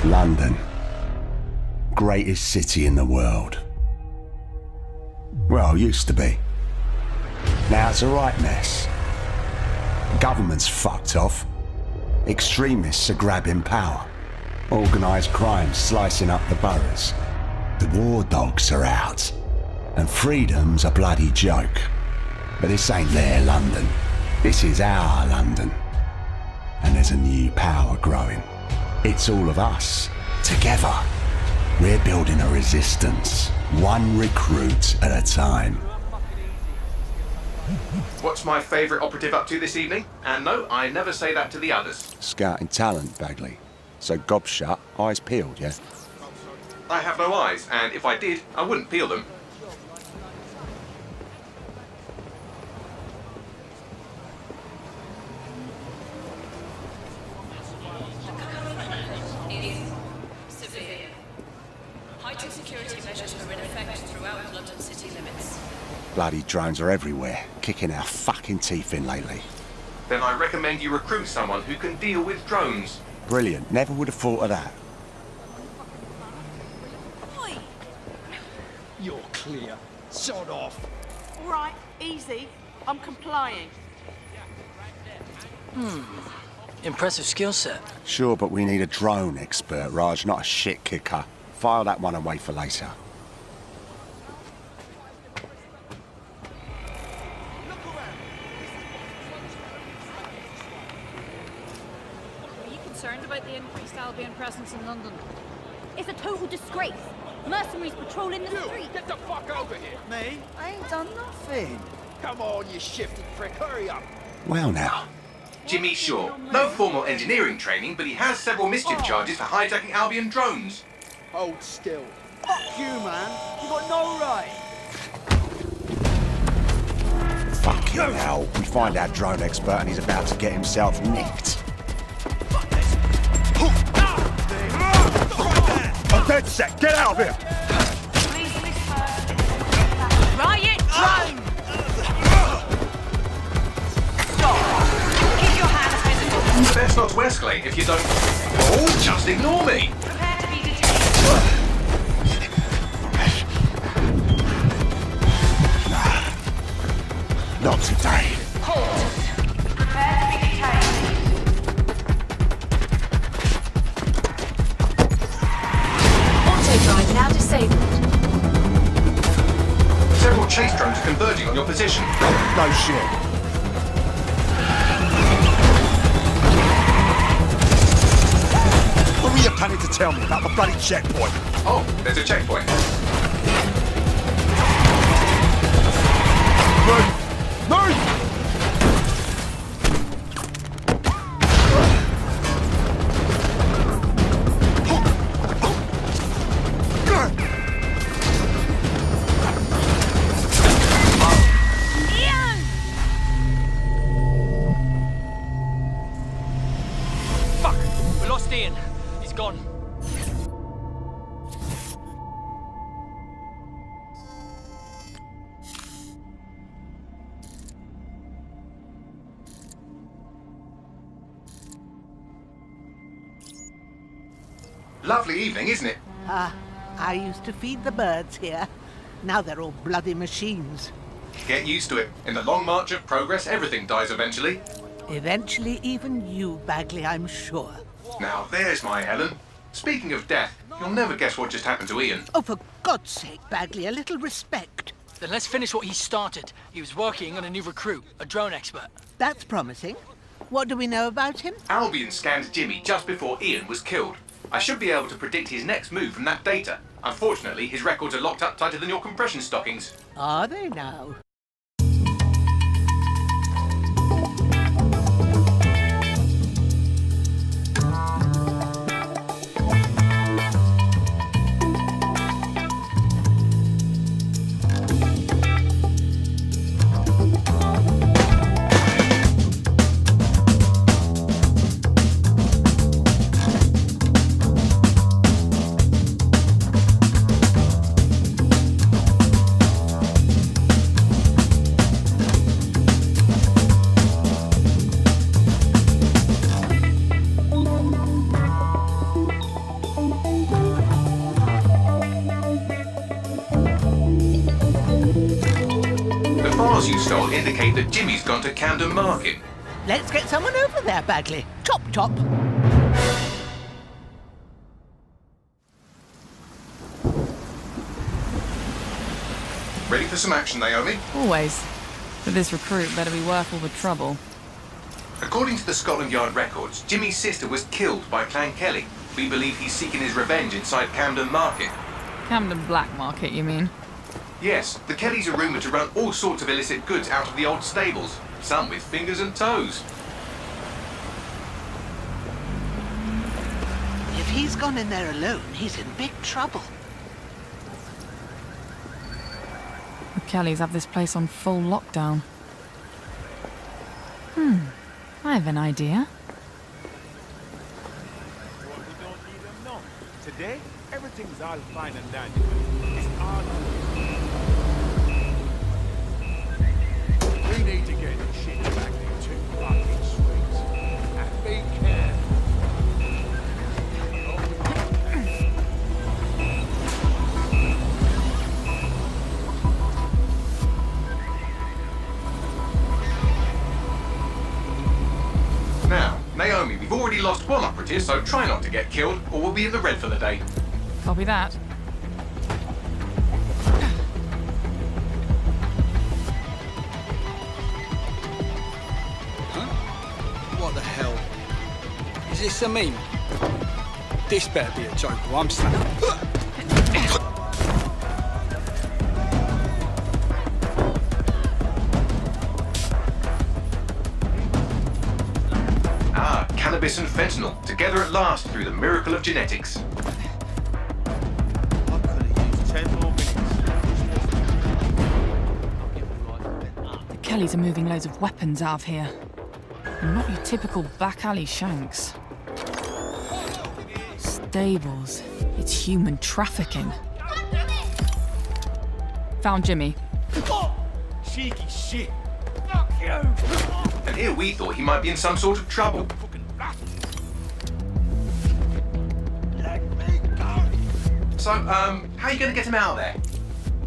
London. Greatest city in the world. Well, used to be. Now it's a right mess. The government's fucked off. Extremists are grabbing power. Organised crime slicing up the boroughs. The war dogs are out. And freedom's a bloody joke. But this ain't their London. This is our London. And there's a new power growing. It's all of us, together. We're building a resistance, one recruit at a time. What's my favourite operative up to this evening? And no, I never say that to the others. Scouting talent, Bagley. So gob shut, eyes peeled, yeah? I have no eyes, and if I did, I wouldn't peel them. Bloody drones are everywhere, kicking our fucking teeth in lately. Then I recommend you recruit someone who can deal with drones. Brilliant, never would have thought of that. Oi. You're clear. Sod off. All right, easy. I'm complying. Impressive skill set. Sure, but we need a drone expert, Raj, not a shit kicker. File that one away for later. Concerned about the increased Albion presence in London. It's a total disgrace. Mercenaries patrolling the street. Get the fuck over here. Me? I ain't done nothing. Come on, you shifty prick. Hurry up. Well now. Jimmy Shaw. No formal engineering training, but he has several mischief charges for hijacking Albion drones. Hold still. Fuck you, man. You got no right. Fucking hell. We find our drone expert and he's about to get himself nicked. I'm dead set. Get out of here. Riot drone! Stop. Keep your hands visible. Best not to escalate if you don't... Oh, just ignore me! Prepare to be detained. Not today. Halt. Prepare to be detained. Auto-drive now disabled. Several chase drones are converging on your position. No shit. What were you planning to tell me about the bloody checkpoint? Oh, there's a checkpoint. Move! Move! Fuck! We lost Ian. He's gone. Lovely evening, isn't it? I used to feed the birds here. Now they're all bloody machines. Get used to it. In the long march of progress, everything dies eventually. Eventually, even you, Bagley, I'm sure. Now, there's my Helen. Speaking of death, you'll never guess what just happened to Ian. Oh, for God's sake, Bagley, a little respect. Then let's finish what he started. He was working on a new recruit, a drone expert. That's promising. What do we know about him? Albion scanned Jimmy just before Ian was killed. I should be able to predict his next move from that data. Unfortunately, his records are locked up tighter than your compression stockings. Are they now? cars you stole indicate that Jimmy's gone to Camden Market. Let's get someone over there, Bagley. Chop, chop. Ready for some action, Naomi? Always. But this recruit better be worth all the trouble. According to the Scotland Yard records, Jimmy's sister was killed by Clan Kelly. We believe he's seeking his revenge inside Camden Market. Camden Black Market, you mean? Yes, the Kellys are rumoured to run all sorts of illicit goods out of the old stables, some with fingers and toes. If he's gone in there alone, he's in big trouble. The Kellys have this place on full lockdown. I have an idea. Today, everything's all fine and dandy. It's all... We need to get this shit back into fucking streets. And be careful. Now, Naomi, we've already lost one operative, so try not to get killed, or we'll be in the red for the day. Copy that. What the hell? Is this a meme? This better be a joke or I'm snapping. Cannabis and fentanyl, together at last through the miracle of genetics. I could have used 10 more minutes. The Kellys are moving loads of weapons out of here. And not your typical back alley shanks. Stables. It's human trafficking. Found Jimmy. Cheeky shit. Fuck you. And here we thought he might be in some sort of trouble. So, how are you going to get him out of there?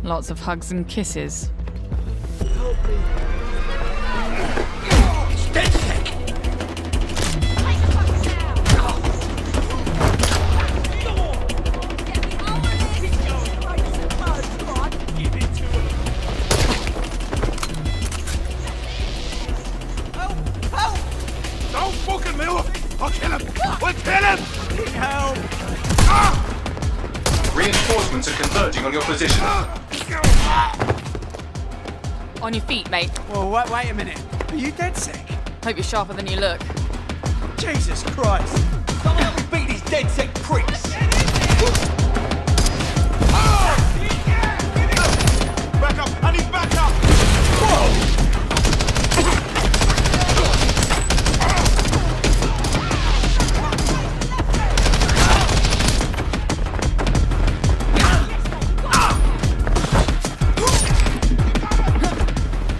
Lots of hugs and kisses. It's dead sick! Don't fucking move! I'll kill him! We'll kill him! Need help! Reinforcements are converging on your position. On your feet, mate. Well, wait a minute. Are you dead sick? Hope you're sharper than you look. Jesus Christ! Someone help me beat these dead sick pricks! Back up! I need back up! Whoa!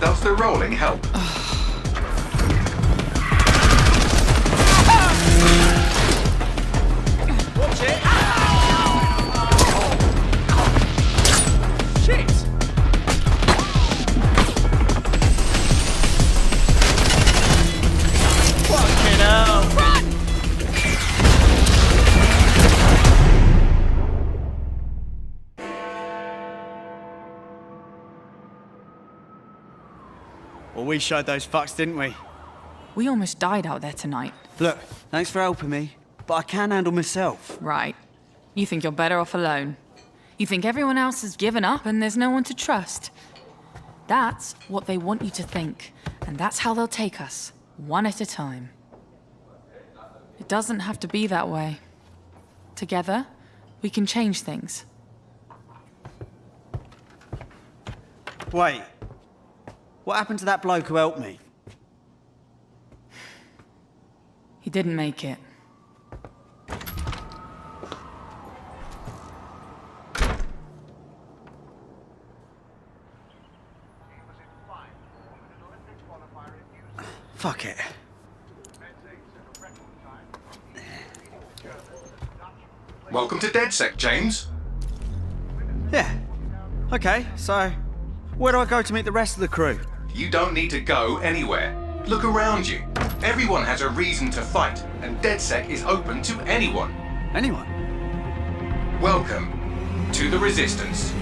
Does the rolling help? Watch it! Shit! Fucking hell! Run! Well, we showed those fucks, didn't we? We almost died out there tonight. Look, thanks for helping me, but I can handle myself. Right. You think you're better off alone. You think everyone else has given up and there's no one to trust. That's what they want you to think, and that's how they'll take us, one at a time. It doesn't have to be that way. Together, we can change things. Wait. What happened to that bloke who helped me? He didn't make it. Fuck it. Welcome to DedSec, James. Yeah. Okay, so where do I go to meet the rest of the crew? You don't need to go anywhere. Look around you. Everyone has a reason to fight, and DedSec is open to anyone. Anyone? Welcome to the Resistance.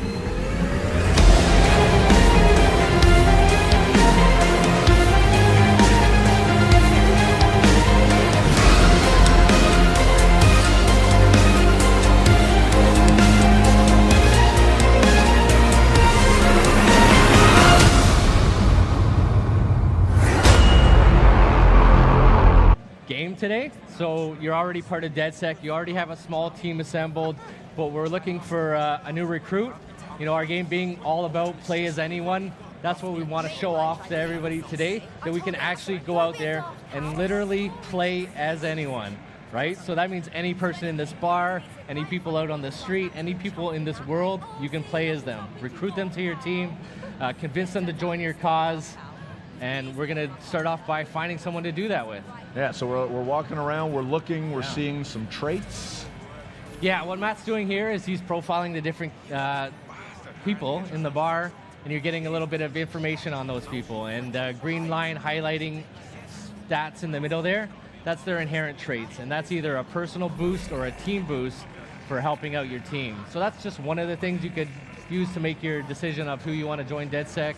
Game today, so you're already part of DedSec. You already have a small team assembled, but we're looking for a new recruit. You know, our game being all about play as anyone. That's what we want to show off to everybody today, that we can actually go out there and literally play as anyone, right? So that means any person in this bar, any people out on the street, any people in this world, you can play as them. Recruit them to your team, convince them to join your cause, and we're going to start off by finding someone to do that with. Yeah, so we're walking around, we're looking, we're seeing some traits. Yeah, what Matt's doing here is he's profiling the different people in the bar, and you're getting a little bit of information on those people. And the green line highlighting stats in the middle there, that's their inherent traits. And that's either a personal boost or a team boost for helping out your team. So that's just one of the things you could use to make your decision of who you want to join DedSec.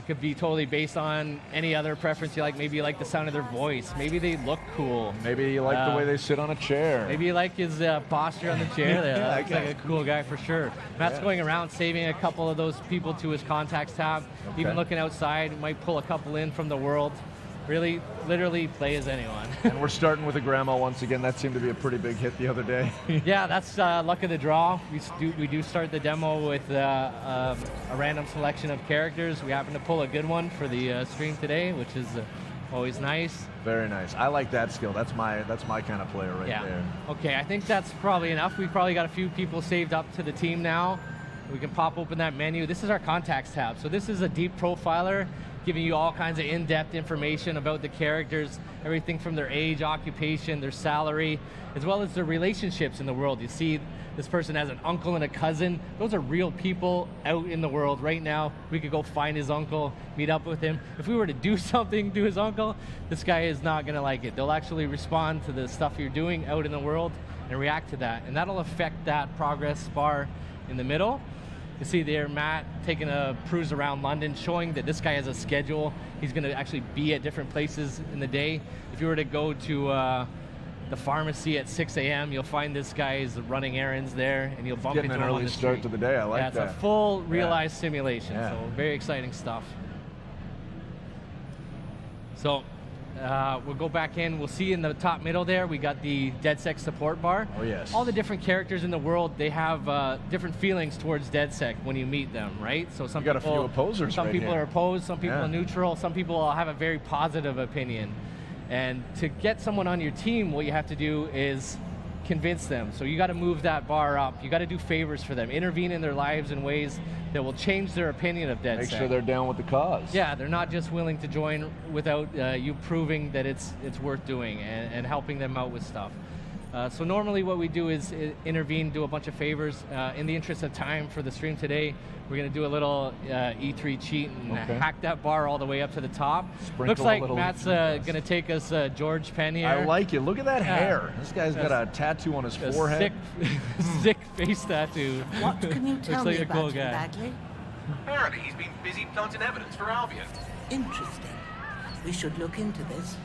Could be totally based on any other preference you like. Maybe you like the sound of their voice. Maybe they look cool. Maybe you like the way they sit on a chair. Maybe you like his posture on the chair there. That looks like a cool guy for sure. Matt's going around saving a couple of those people to his contacts tab. Okay. Even looking outside, might pull a couple in from the world. Really, literally play as anyone. And we're starting with a grandma once again. That seemed to be a pretty big hit the other day. Yeah, that's luck of the draw. We do start the demo with a random selection of characters. We happen to pull a good one for the stream today, which is always nice. Very nice. I like that skill. That's my kind of player right there. Okay, I think that's probably enough. We've probably got a few people saved up to the team now. We can pop open that menu. This is our contacts tab. So this is a deep profiler, giving you all kinds of in-depth information about the characters, everything from their age, occupation, their salary, as well as their relationships in the world. You see this person has an uncle and a cousin. Those are real people out in the world right now. We could go find his uncle, meet up with him. If we were to do something to his uncle, this guy is not gonna like it. They'll actually respond to the stuff you're doing out in the world and react to that. And that'll affect that progress bar in the middle. You see there Matt taking a cruise around London, showing that this guy has a schedule. He's going to actually be at different places in the day. If you were to go to the pharmacy at 6 a.m., you'll find this guy is running errands there, and you'll bump into him on the street. Getting an early start to the day. I like that. Yeah, it's a full realized simulation, so very exciting stuff. So we'll go back in. We'll see in the top middle there, we got the DedSec support bar. Oh, yes. All the different characters in the world, they have different feelings towards DedSec when you meet them, right? So some got people, a few opposers. Some right people here. are opposed, some people are neutral, some people will have a very positive opinion. And to get someone on your team, what you have to do is convince them. So you got to move that bar up. You got to do favors for them, intervene in their lives in ways that will change their opinion of DedSec. Make sure they're down with the cause. Yeah, they're not just willing to join without you proving that it's worth doing and helping them out with stuff. So normally what we do is intervene, do a bunch of favors. In the interest of time for the stream today, we're going to do a little E3 cheat and hack that bar all the way up to the top. Looks like Matt's going to take us George Penn here. I like it. Look at that hair. This guy's got a tattoo on his forehead. Sick face tattoo. What can you tell me about cool him, guy. Bagley? Apparently he's been busy planting evidence for Albion. Interesting. We should look into this.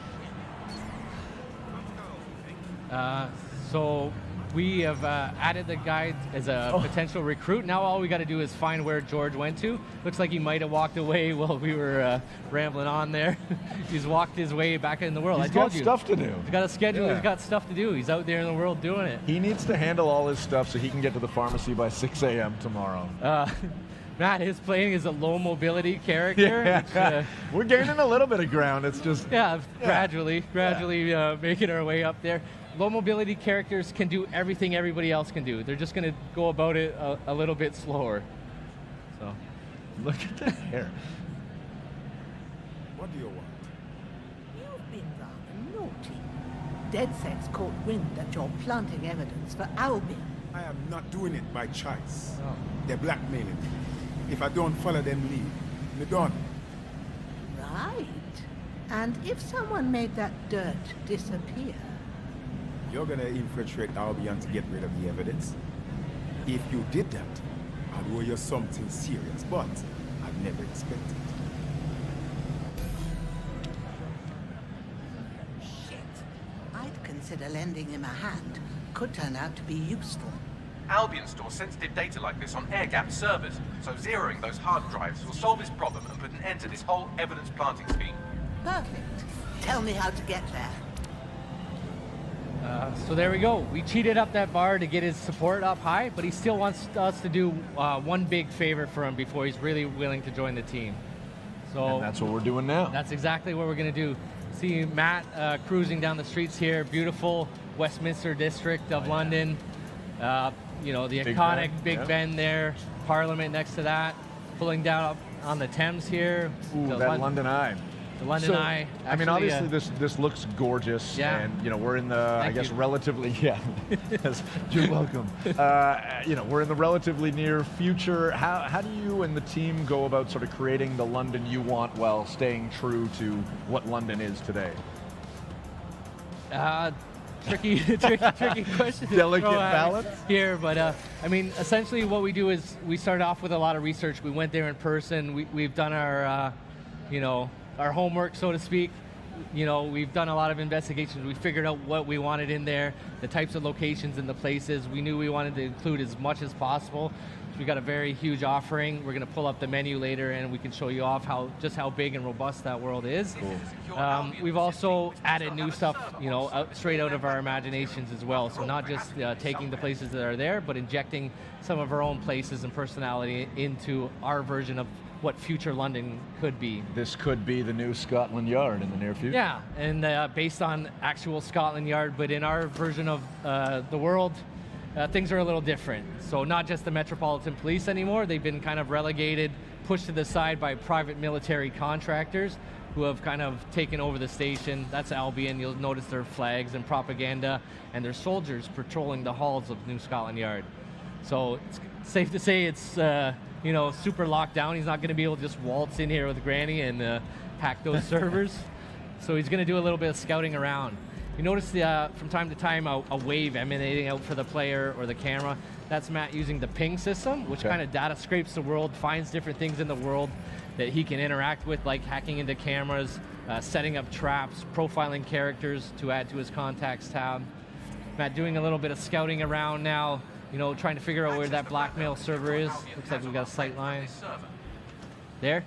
So we have added the guy as a potential recruit. Now all we got to do is find where George went to. Looks like he might have walked away while we were rambling on there. He's walked his way back in the world. He's got stuff to do. He's got a schedule. He's got stuff to do. He's out there in the world doing it. He needs to handle all his stuff so he can get to the pharmacy by 6 a.m. tomorrow. Matt is playing as a low mobility character. Which, we're gaining a little bit of ground. It's just gradually making our way up there. Low mobility characters can do everything everybody else can do. They're just going to go about it a little bit slower. So, look at the hair. What do you want? You've been rather naughty. DedSec's caught wind that you're planting evidence for Albion. I am not doing it by choice. They're blackmailing me. If I don't follow them lead, me done. Right. And if someone made that dirt disappear? You're gonna infiltrate Albion to get rid of the evidence? If you did that, I'd owe you something serious, but I'd never expected. Shit. I'd consider lending him a hand. Could turn out to be useful. Albion stores sensitive data like this on air-gapped servers, so zeroing those hard drives will solve this problem and put an end to this whole evidence planting scheme. Perfect. Tell me how to get there. So there we go. We cheated up that bar to get his support up high, but he still wants us to do one big favor for him before he's really willing to join the team. So And that's what we're doing now. That's exactly what we're going to do. See Matt cruising down the streets here, beautiful Westminster district of London. You know, the Big iconic Ben, Big yeah. Ben there, Parliament next to that, pulling down up on the Thames here. Ooh, the that London Eye. The London So, Eye. I mean, Actually, obviously this looks gorgeous, yeah. and you know we're in the I Thank guess you. relatively yes, you're welcome. You know we're in the relatively near future. How do you and the team go about sort of creating the London you want while staying true to what London is today? Tricky question. to Delicate throw at balance here, but I mean, essentially what we do is we start off with a lot of research. We went there in person. We've done our, you know, our homework, so to speak. You know, we've done a lot of investigations. We figured out what we wanted in there, the types of locations and the places. We knew we wanted to include as much as possible. So we got a very huge offering. We're going to pull up the menu later, and we can show you off just how big and robust that world is. Cool. We've also added new stuff, you know, straight out of our imaginations as well. So not just taking the places that are there, but injecting some of our own places and personality into our version of what future London could be. This could be the new Scotland Yard in the near future. Yeah, and based on actual Scotland Yard, but in our version of the world, things are a little different. So not just the Metropolitan Police anymore, they've been kind of relegated, pushed to the side by private military contractors who have kind of taken over the station. That's Albion. You'll notice their flags and propaganda and their soldiers patrolling the halls of New Scotland Yard. So it's safe to say it's you know, super locked down. He's not going to be able to just waltz in here with Granny and hack those servers. So he's going to do a little bit of scouting around. You notice from time to time a wave emanating out for the player or the camera. That's Matt using the ping system, which kind of data scrapes the world, finds different things in the world that he can interact with, like hacking into cameras, setting up traps, profiling characters to add to his contacts tab. Matt doing a little bit of scouting around now, you know, trying to figure out where that blackmail server is. Looks like we've got a sight line. There.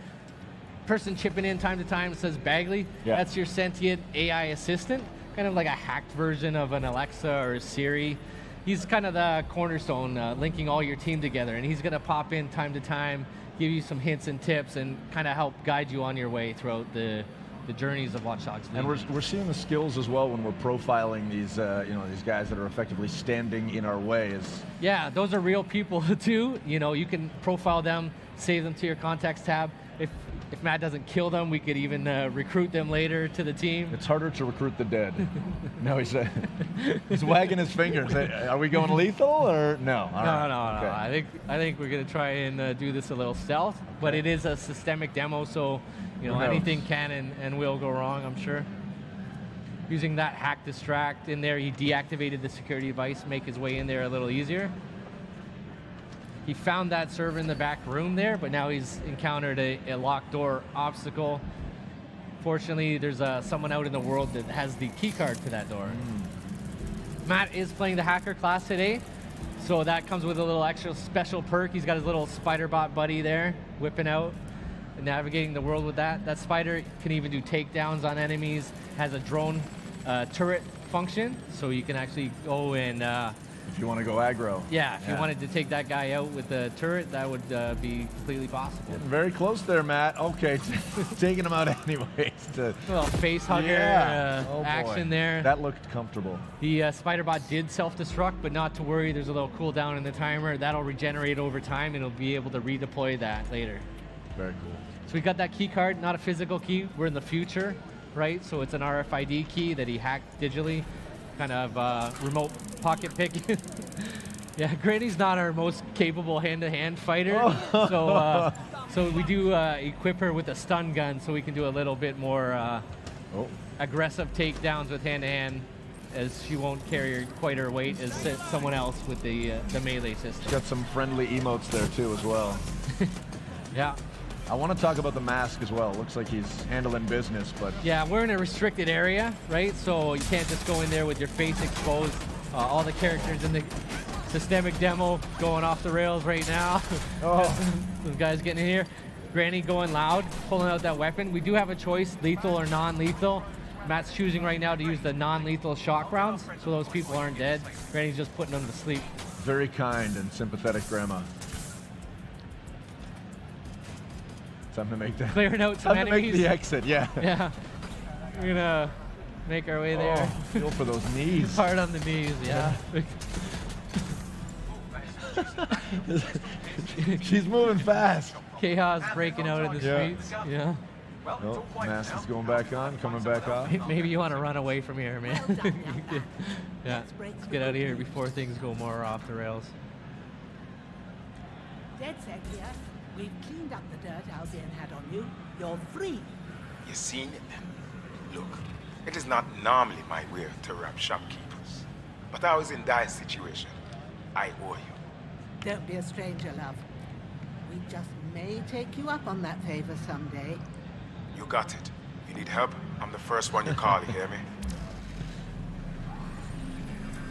Person chipping in time to time says Bagley. Yeah. That's your sentient AI assistant. Kind of like a hacked version of an Alexa or a Siri. He's kind of the cornerstone, linking all your team together, and he's going to pop in time to time, give you some hints and tips, and kind of help guide you on your way throughout the journeys of Watch Dogs. And we're seeing the skills as well when we're profiling these you know, these guys that are effectively standing in our way. Yeah, those are real people too. You know, you can profile them, save them to your contacts tab. If Matt doesn't kill them, we could even recruit them later to the team. It's harder to recruit the dead. No, he's wagging his fingers. Are we going lethal or no? No. I think we're gonna try and do this a little stealth, but it is a systemic demo, so you know anything can and will go wrong, I'm sure. Using that hack distract in there, he deactivated the security device, make his way in there a little easier. He found that server in the back room there, but now he's encountered a locked door obstacle. Fortunately, there's someone out in the world that has the key card to that door. Matt is playing the hacker class today, so that comes with a little extra special perk. He's got his little spider bot buddy there, whipping out and navigating the world with that. That spider can even do takedowns on enemies, has a drone turret function, so you can actually go and if you want to go aggro. Yeah, if you wanted to take that guy out with the turret, that would be completely possible. Getting very close there, Matt. Okay, taking him out anyways. Well, face hugger action there. That looked comfortable. The spider bot did self-destruct, but not to worry. There's a little cooldown in the timer. That'll regenerate over time, and it'll be able to redeploy that later. Very cool. So we got that key card, not a physical key. We're in the future, right? So it's an RFID key that he hacked digitally. Kind of remote pocket picking. Yeah, Granny's not our most capable hand-to-hand fighter, so So we do equip her with a stun gun, so we can do a little bit more aggressive takedowns with hand-to-hand, as she won't carry quite her weight as someone else with the melee system. She's got some friendly emotes there too as well. Yeah. I want to talk about the mask as well. Looks like he's handling business, but... Yeah, we're in a restricted area, right? So you can't just go in there with your face exposed. All the characters in the systemic demo going off the rails right now. Oh. Those guys getting in here. Granny going loud, pulling out that weapon. We do have a choice, lethal or non-lethal. Matt's choosing right now to use the non-lethal shock rounds, so those people aren't dead. Granny's just putting them to sleep. Very kind and sympathetic grandma. Time to make that. Clearing out some enemies. Time to make the exit, yeah. Yeah. We're gonna make our way there. Oh, feel for those knees. Hard on the knees, yeah. She's moving fast. Chaos breaking out in the streets. Yeah. Oh, mask is going back on, coming back off. Maybe you want to run away from here, man. Yeah. Let's get out of here before things go more off the rails. Dead set here. We've cleaned up the dirt Albion had on you. You're free. You seen it? Look, it is not normally my way to rob shopkeepers, but I was in dire situation. I owe you. Don't be a stranger, love. We just may take you up on that favor someday. You got it. You need help? I'm the first one you call, you hear me?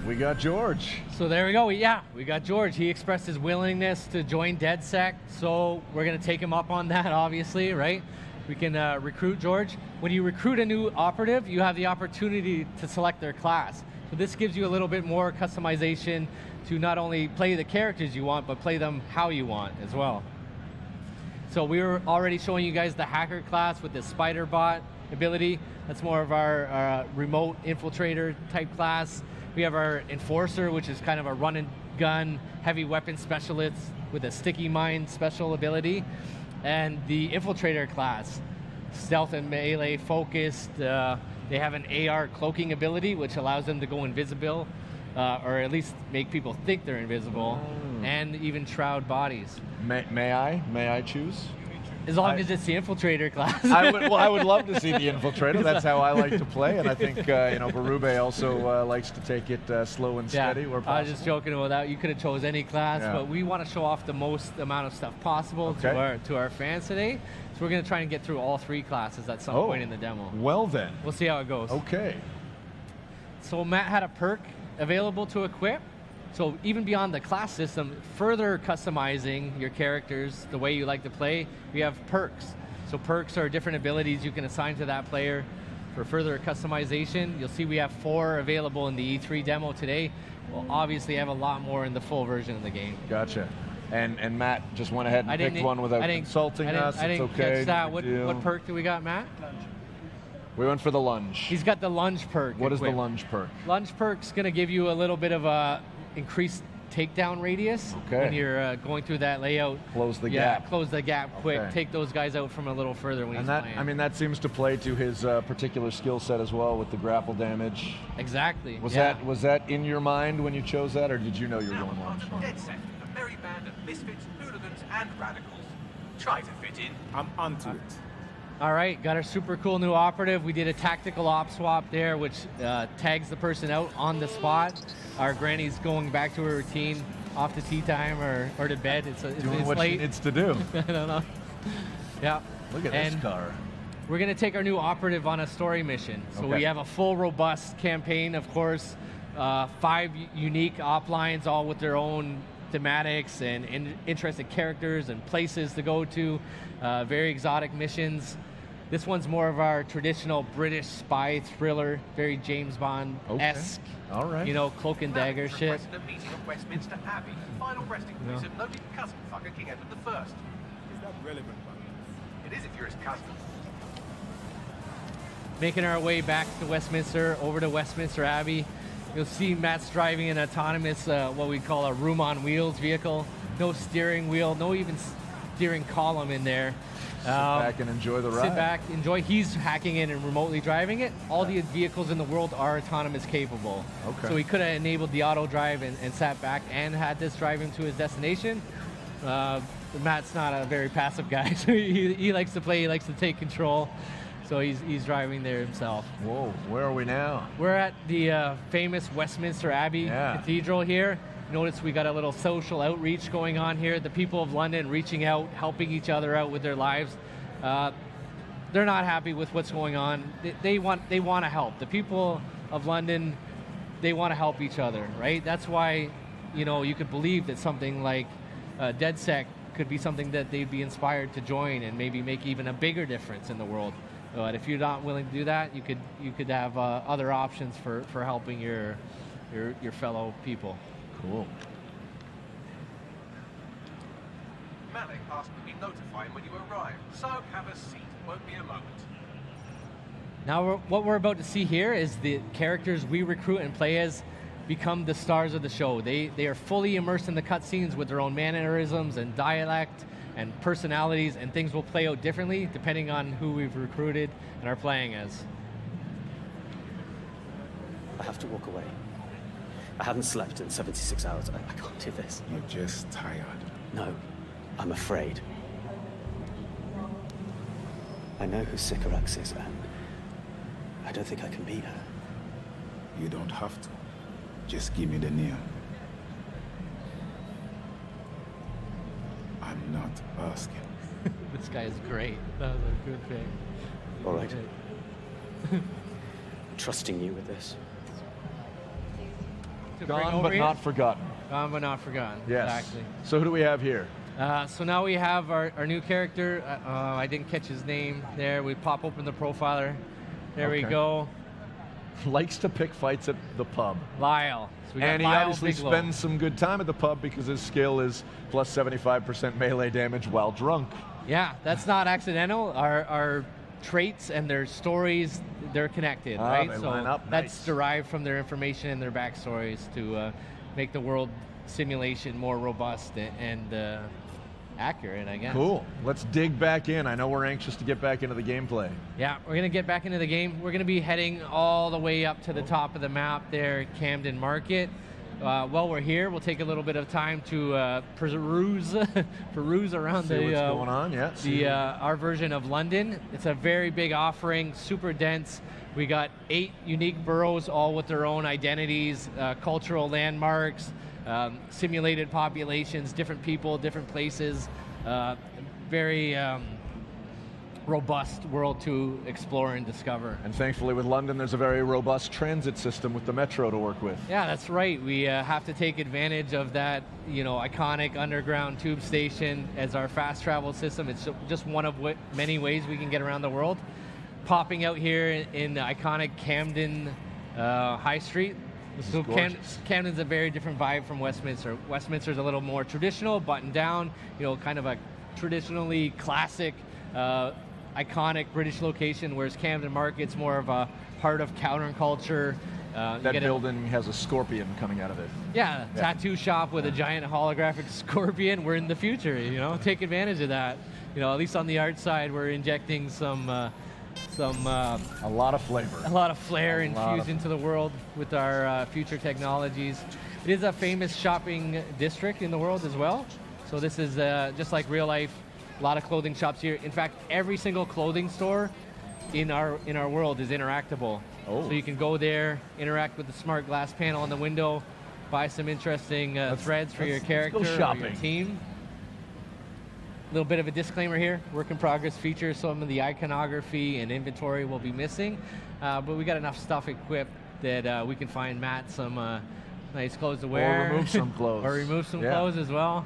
We got George. So there we go. We got George. He expressed his willingness to join DedSec, so we're going to take him up on that, obviously, right? We can recruit George. When you recruit a new operative, you have the opportunity to select their class. So this gives you a little bit more customization to not only play the characters you want, but play them how you want as well. So we were already showing you guys the hacker class with the spider bot ability. That's more of our remote infiltrator type class. We have our enforcer, which is kind of a run and gun heavy weapon specialist with a sticky mine special ability. And the infiltrator class, stealth and melee focused. They have an AR cloaking ability, which allows them to go invisible, or at least make people think they're invisible, and even shroud bodies. May I choose? As long as it's the infiltrator class. I would love to see the infiltrator. That's how I like to play, and I think Berube also likes to take it slow and steady. Where possible. I was just joking about that. You could have chose any class, but we want to show off the most amount of stuff possible to our fans today. So we're going to try and get through all three classes at some point in the demo. Well then. We'll see how it goes. Okay. So Matt had a perk available to equip. So even beyond the class system, further customizing your characters the way you like to play, we have perks. So perks are different abilities you can assign to that player for further customization. You'll see we have 4 available in the E3 demo today. We'll obviously have a lot more in the full version of the game. Gotcha. And Matt just went ahead and picked one without consulting us. I didn't catch that. What perk do we got, Matt? We went for the lunge. He's got the lunge perk. What is the lunge perk? Lunge perk's going to give you a little bit of a increased takedown radius when you're going through that layout. Close the gap. Yeah, close the gap quick. Take those guys out from a little further when he's playing. I mean, that seems to play to his particular skill set as well with the grapple damage. Exactly. Was that in your mind when you chose that, or did you know you were going lunge? DedSec, a merry band of misfits, hooligans, and radicals. Try to fit in. I'm onto it. All right, got our super cool new operative. We did a tactical op swap there, which tags the person out on the spot. Our granny's going back to her routine, off to tea time or to bed. It's what late. she needs to do. I don't know. Yeah. Look at this car. We're going to take our new operative on a story mission. So we have a full, robust campaign, of course. 5 unique op lines, all with their own thematics and interesting characters and places to go to. Very exotic missions. This one's more of our traditional British spy thriller, very James Bond-esque. All right. You know, cloak and dagger shit. Meeting of Westminster Abbey, final resting place of noted cousin fucker King Edward I. Is that relevant? It is if you're his cousin. Making our way back to Westminster, over to Westminster Abbey. You'll see Matt's driving an autonomous, what we call a room on wheels vehicle. No steering wheel, no even steering column in there. Sit back and enjoy the ride. Sit back, enjoy. He's hacking in and remotely driving it. All the vehicles in the world are autonomous capable. Okay. So he could have enabled the auto drive and sat back and had this drive him to his destination. Matt's not a very passive guy, so he likes to play, he likes to take control. So he's driving there himself. Whoa, where are we now? We're at the famous Westminster Abbey Cathedral here. Notice we got a little social outreach going on here. The people of London reaching out, helping each other out with their lives. They're not happy with what's going on. They want to help. The people of London, they want to help each other, right? That's why, you could believe that something like DedSec could be something that they'd be inspired to join and maybe make even a bigger difference in the world. But if you're not willing to do that, you could have other options for helping your fellow people. Cool. Malik asked me to notify him when you arrive, so have a seat. Won't be a moment. Now, what we're about to see here is the characters we recruit and play as become the stars of the show. They are fully immersed in the cutscenes with their own mannerisms and dialect and personalities, and things will play out differently depending on who we've recruited and are playing as. I have to walk away. I haven't slept in 76 hours. I can't do this. You're just tired. No, I'm afraid. I know who Sycorax is, and I don't think I can beat her. You don't have to. Just give me the name. I'm not asking. This guy is great. That was a good thing. All right. I'm trusting you with this. Gone but not forgotten. Gone but not forgotten. Yes. Exactly. So who do we have here? So now we have our new character. I didn't catch his name there. We pop open the profiler. There we go. Likes to pick fights at the pub. Lyle. So and he Lyle obviously Bigelow. spends some good time at the pub because his skill is plus 75% melee damage while drunk. Yeah, that's not accidental. Our traits and their stories, they're connected, right? They so line up. that's Nice. derived from their information and their backstories to make the world simulation more robust and accurate, I guess. Cool. Let's dig back in. I know we're anxious to get back into the gameplay. Yeah, we're going to get back into the game. We're going to be heading all the way up to the top of the map there, Camden Market. While we're here, we'll take a little bit of time to peruse around See what's going on. Yeah. our version of London. It's a very big offering, super dense. We got 8 unique boroughs, all with their own identities, cultural landmarks, simulated populations, different people, different places. Very robust world to explore and discover. And thankfully with London, there's a very robust transit system with the metro to work with. Yeah, that's right. We have to take advantage of that, iconic underground tube station as our fast travel system. It's just one of many ways we can get around the world. Popping out here in the iconic Camden High Street. So Camden's a very different vibe from Westminster. Westminster's a little more traditional, buttoned down, kind of a traditionally classic, iconic British location, whereas Camden Market's more of a heart of counterculture. That building has a scorpion coming out of it. Yeah, tattoo shop with a giant holographic scorpion. We're in the future, take advantage of that. At least on the art side, we're injecting a lot of flavor. A lot of flair infused into the world with our future technologies. It is a famous shopping district in the world as well. So this is just like real life, a lot of clothing shops here. In fact, every single clothing store in our world is interactable. So you can go there, interact with the smart glass panel on the window, buy some interesting threads for your character or your team. A little bit of a disclaimer here, work in progress features, some of the iconography and inventory will be missing, but we got enough stuff equipped that we can find Matt some nice clothes to wear. Or remove some clothes. Or remove some clothes as well.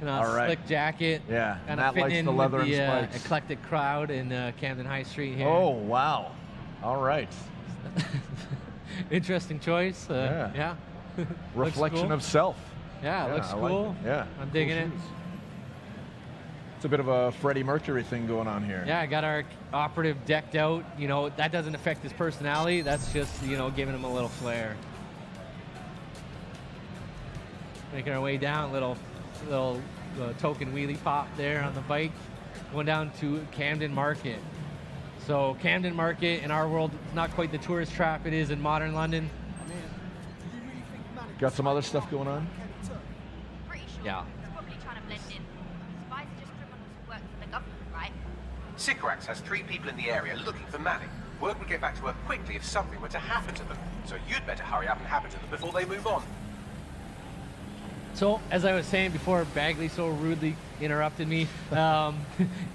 Slick jacket. Yeah, Kind Matt of fitting likes in the leather with the and spikes. eclectic crowd in Camden High Street here. Oh, wow. All right. Interesting choice. Yeah. Reflection of self. Yeah, it looks I cool. Like it. Yeah. I'm digging it. It's a bit of a Freddie Mercury thing going on here. Yeah, I got our operative decked out. That doesn't affect his personality. That's just, giving him a little flair. Making our way down, little token wheelie pop there on the bike. Going down to Camden Market. So Camden Market in our world is not quite the tourist trap it is in modern London. Got some other stuff going on? Yeah. this. Spies are just criminals who work for the government, right? Sycorax has 3 people in the area looking for Manning. Word would get back to her quickly if something were to happen to them. So you'd better hurry up and happen to them before they move on. So, as I was saying before, Bagley so rudely interrupted me.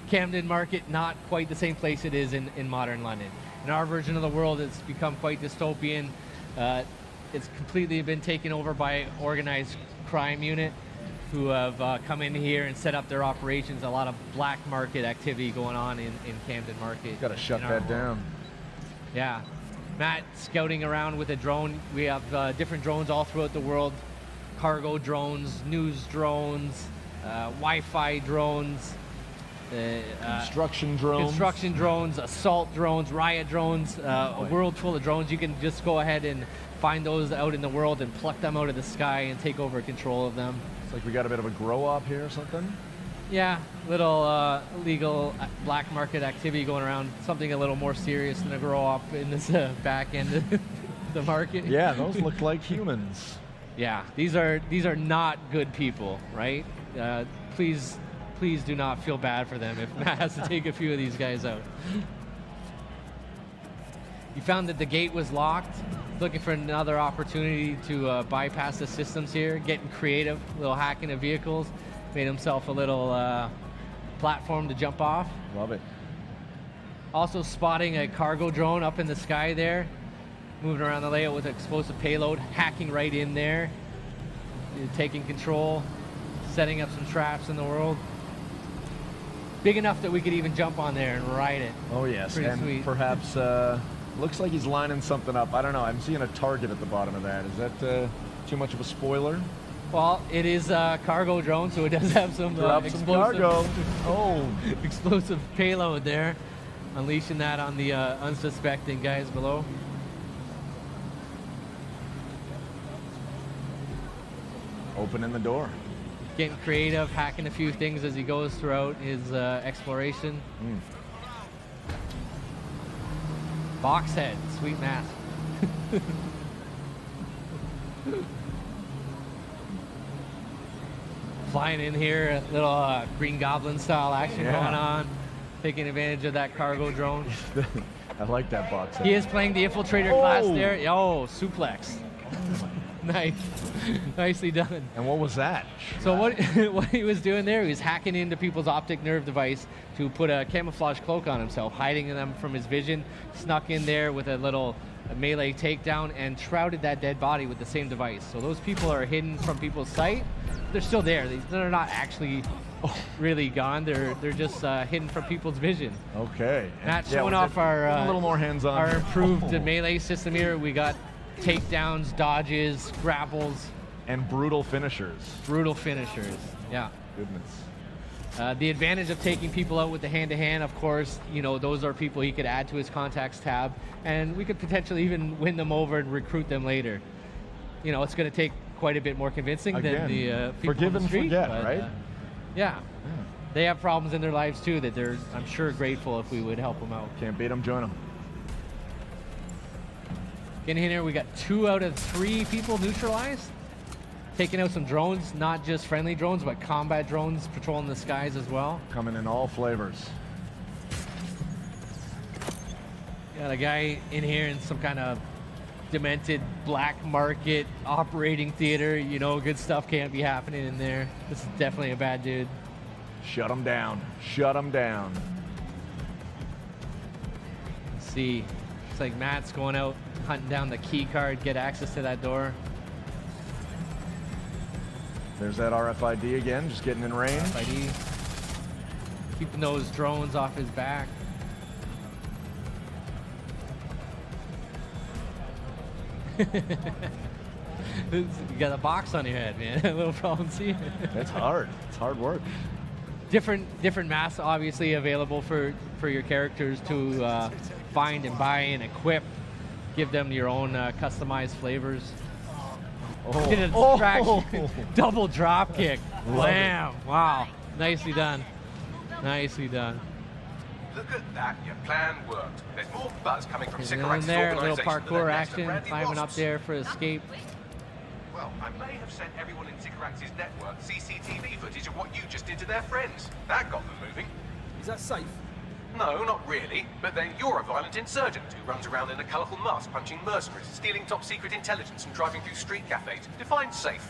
Camden Market, not quite the same place it is in modern London. In our version of the world, it's become quite dystopian. It's completely been taken over by organized crime unit who have come in here and set up their operations. A lot of black market activity going on in Camden Market. Got to shut that down. Yeah. Matt scouting around with a drone. We have different drones all throughout the world. Cargo drones, news drones, Wi-Fi drones, construction drones, assault drones, riot drones, a world full of drones. You can just go ahead and find those out in the world and pluck them out of the sky and take over control of them. It's like we got a bit of a grow-up here or something? Yeah, little illegal black market activity going around. Something a little more serious than a grow-up in this back end of the market. Yeah, those look like humans. Yeah, these are not good people, right? Please do not feel bad for them if Matt has to take a few of these guys out. You found that the gate was locked. Looking for another opportunity to bypass the systems here. Getting creative, a little hacking of vehicles. Made himself a little platform to jump off. Love it. Also spotting a cargo drone up in the sky there. Moving around the layout with explosive payload, hacking right in there, taking control, setting up some traps in the world. Big enough that we could even jump on there and ride it. Oh yes, pretty and sweet. Perhaps looks like he's lining something up. I don't know. I'm seeing a target at the bottom of that. Is that too much of a spoiler? Well, it is a cargo drone, so it does have some explosive cargo. Oh, explosive payload there, unleashing that on the unsuspecting guys below. Opening the door. Getting creative, hacking a few things as he goes throughout his exploration. Box head, sweet mask. Flying in here, a little Green Goblin style action going on. Taking advantage of that cargo drone. I like that box head. He is playing the infiltrator class there. Oh, suplex. Nice. Nicely done. And what was that? So what he was doing there, he was hacking into people's optic nerve device to put a camouflage cloak on himself, hiding them from his vision, snuck in there with a little melee takedown and shrouded that dead body with the same device. So those people are hidden from people's sight. They're still there. They're not actually really gone. They're just hidden from people's vision. Okay. Not showing off our a little more hands-on. Our improved melee system here. We got takedowns, dodges, grapples, and brutal finishers. Brutal finishers. Yeah. Goodness. The advantage of taking people out with the hand-to-hand, of course, you know, those are people he could add to his contacts tab, and we could potentially even win them over and recruit them later. You know, it's going to take quite a bit more convincing than the people forgive on the street. and forget, but, right? Yeah. They have problems in their lives too that they're, I'm sure, grateful if we would help them out. Can't beat them, join them. Getting in here, we got 2 out of 3 people neutralized. Taking out some drones, not just friendly drones, but combat drones patrolling the skies as well. Coming in all flavors. Got a guy in here in some kind of demented black market operating theater. You know, good stuff can't be happening in there. This is definitely a bad dude. Shut him down. Shut him down. Let's see. Looks like Matt's going out, hunting down the key card, get access to that door. There's that RFID again, just getting in range. RFID. Keeping those drones off his back. You got a box on your head, man. A little problem seeing. It's hard. It's hard work. Different masks obviously available for your characters to find and buy and equip. Give them your own customized flavors. Oh. Get a distraction. Double drop kick. Blam. Wow. Nicely done. Nicely done. Look at that. Your plan worked. There's more buzz coming from And Sycorax's there, a little organization parkour than action, Randy climbing up Wasps. there for escape. Well, I may have sent everyone in Ziggurat's network CCTV footage of what you just did to their friends. That got them moving. Is that safe? No, not really. But then you're a violent insurgent who runs around in a colourful mask punching mercenaries, stealing top-secret intelligence and driving through street cafes. Define safe.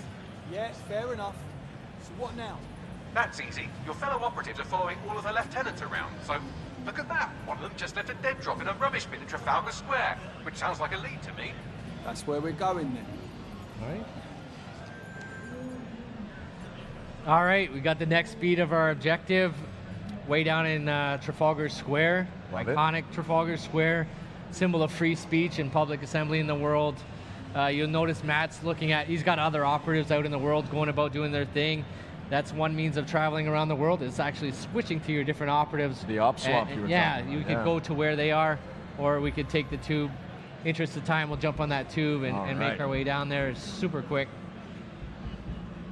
Yeah, fair enough. So what now? That's easy. Your fellow operatives are following all of her lieutenants around, so look at that. One of them just left a dead drop in a rubbish bin at Trafalgar Square, which sounds like a lead to me. That's where we're going then. All right, we got the next beat of our objective way down in Trafalgar Square. Iconic Trafalgar Square, symbol of free speech and public assembly in the world. You'll notice Matt's looking at, he's got other operatives out in the world going about doing their thing. That's one means of traveling around the world. It's actually switching to your different operatives. The op swap you were yeah, talking you about, could go to where they are, or we could take the tube. Interest of time, we'll jump on that tube and make our way down there. It's super quick.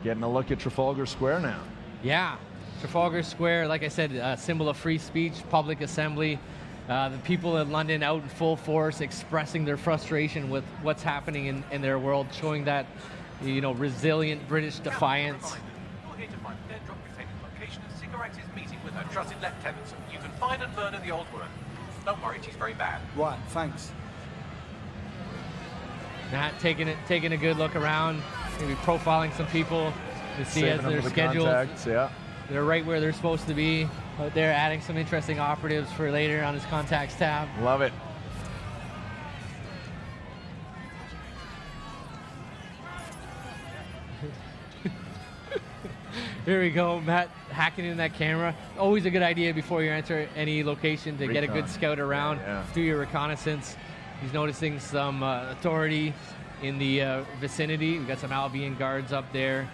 Getting a look at Trafalgar Square now. Yeah, Trafalgar Square, like I said, a symbol of free speech, public assembly. The people in London out in full force expressing their frustration with what's happening in their world, showing that, you know, resilient British defiance. You're here to find the dead drop containing location and Ziggurat's meeting with her trusted lieutenants. You can find and murder the old woman. Don't worry, she's very bad. Right, thanks. Matt taking a good look around, maybe profiling some people to see as they're scheduled. Yeah. They're right where they're supposed to be. Out there adding some interesting operatives for later on his contacts tab. Love it. Here we go, Matt hacking in that camera. Always a good idea before you enter any location to get a good scout around, do your reconnaissance. He's noticing some authority in the vicinity. We've got some Albion guards up there.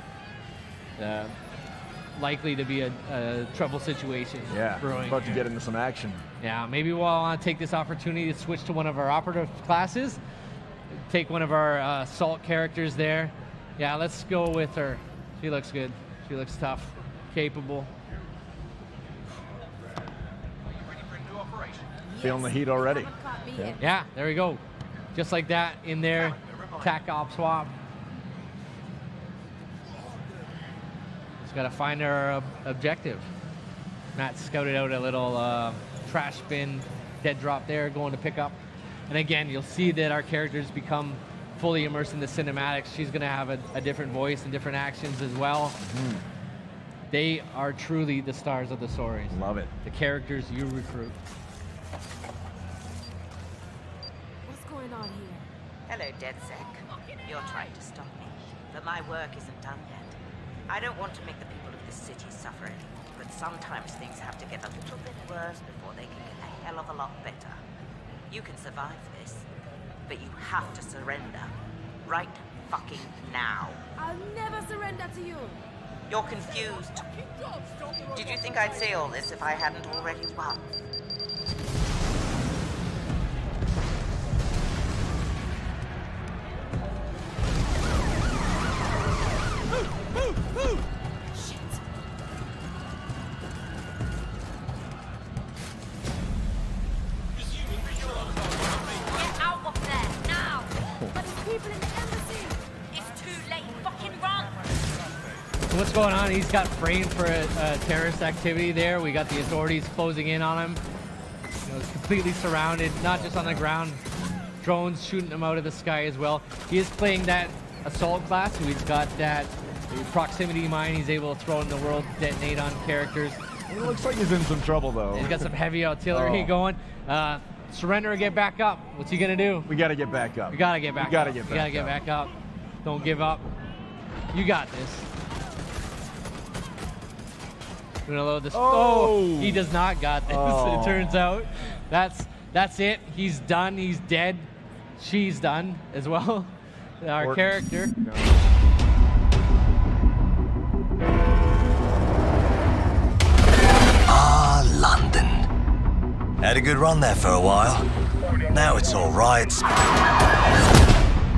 Likely to be a trouble situation brewing. About to get into some action. Yeah, maybe we'll take this opportunity to switch to one of our operative classes. Take one of our assault characters there. Yeah, let's go with her. She looks good. She looks tough, capable. Feeling the heat already. Yeah, there we go. Just like that in there. Tac op swap. Just got to find our objective. Matt scouted out a little trash bin, dead drop there, going to pick up. And again, you'll see that our characters become fully immersed in the cinematics. She's going to have a different voice and different actions as well. They are truly the stars of the stories. Love it. The characters you recruit. What's going on here? Hello, DedSec. You're trying to stop me, but my work isn't done yet. I don't want to make the people of this city suffer anymore, but sometimes things have to get a little bit worse before they can get a hell of a lot better. You can survive this, but you have to surrender. Right fucking now. I'll never surrender to you. You're confused. Did you think I'd say all this if I hadn't already won? What's going on? He's got framed for a terrorist activity there. We got the authorities closing in on him. You know, completely surrounded, not just on the ground. Drones shooting him out of the sky as well. He is playing that assault class, so he's got that proximity mine he's able to throw in the world, detonate on characters. It looks like he's in some trouble, though. He's got some heavy artillery going. Surrender or get back up. What's he gonna do? We gotta get back up. We gotta get back up. We gotta get back up. Don't give up. You got this. Gonna load this. Oh, he does not got this. It turns out that's it. He's done. He's dead. She's done as well. Our character. No. London. Had a good run there for a while. Now it's all riots,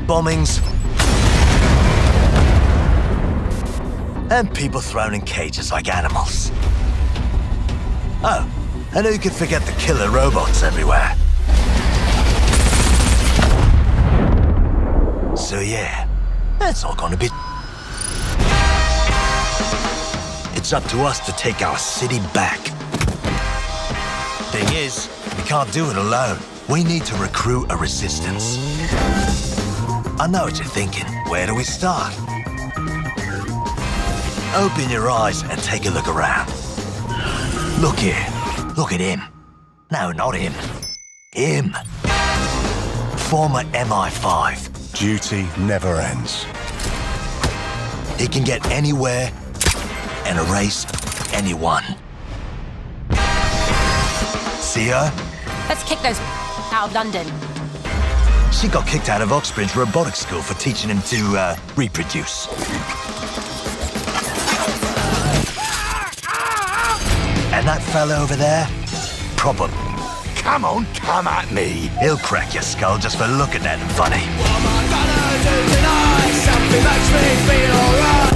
bombings, and people thrown in cages like animals. Oh, and who could forget the killer robots everywhere? So yeah, It's all gonna be... It's up to us to take our city back. Thing is, we can't do it alone. We need to recruit a resistance. I know what you're thinking. Where do we start? Open your eyes and take a look around. Look here. Look at him. No, not him. Him. Former MI5. Duty never ends. He can get anywhere and erase anyone. See her? Let's kick those out of London. She got kicked out of Oxbridge Robotics School for teaching him to reproduce. And that fella over there? Proper. Come on, come at me. He'll crack your skull just for looking at him funny. What am I gonna do tonight? Something makes me feel alright.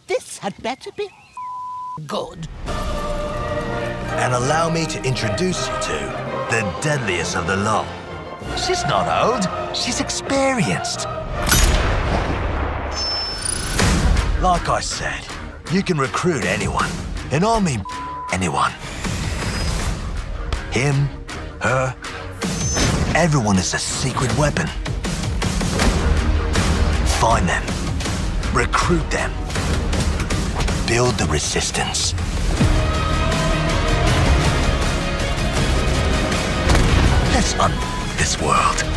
This had better be good. And allow me to introduce you to the deadliest of the lot. She's not old, she's experienced. Like I said, you can recruit anyone, and I mean anyone. Him, her, everyone is a secret weapon. Find them, recruit them, build the resistance. Let's this world.